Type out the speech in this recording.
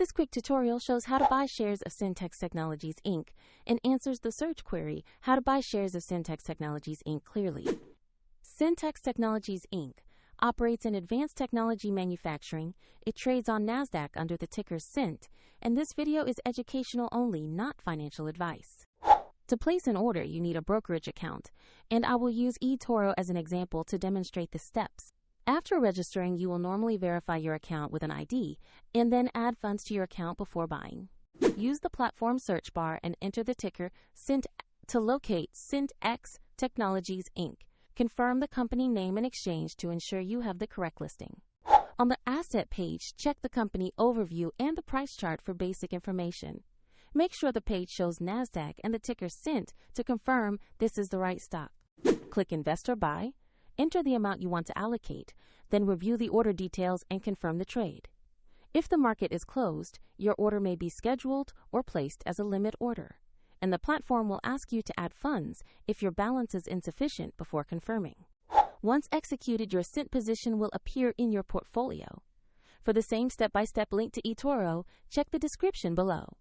This quick tutorial shows how to buy shares of SiNtx Technologies Inc. and answers the search query, how to buy shares of SiNtx Technologies Inc. clearly. SiNtx Technologies Inc. operates in advanced technology manufacturing. It trades on NASDAQ under the ticker SINT, and this video is educational only, not financial advice. To place an order, you need a brokerage account, and I will use eToro as an example to demonstrate the steps. After registering, you will normally verify your account with an ID and then add funds to your account before buying. Use the platform search bar and enter the ticker SINT to locate SiNtx Technologies Inc. Confirm the company name and exchange to ensure you have the correct listing. On the asset page, check the company overview and the price chart for basic information. Make sure the page shows NASDAQ and the ticker SINT to confirm this is the right stock. Click Invest or Buy. Enter the amount you want to allocate, then review the order details and confirm the trade. If the market is closed, your order may be scheduled or placed as a limit order, and the platform will ask you to add funds if your balance is insufficient before confirming. Once executed, your SINT position will appear in your portfolio. For the same step-by-step link to eToro, check the description below.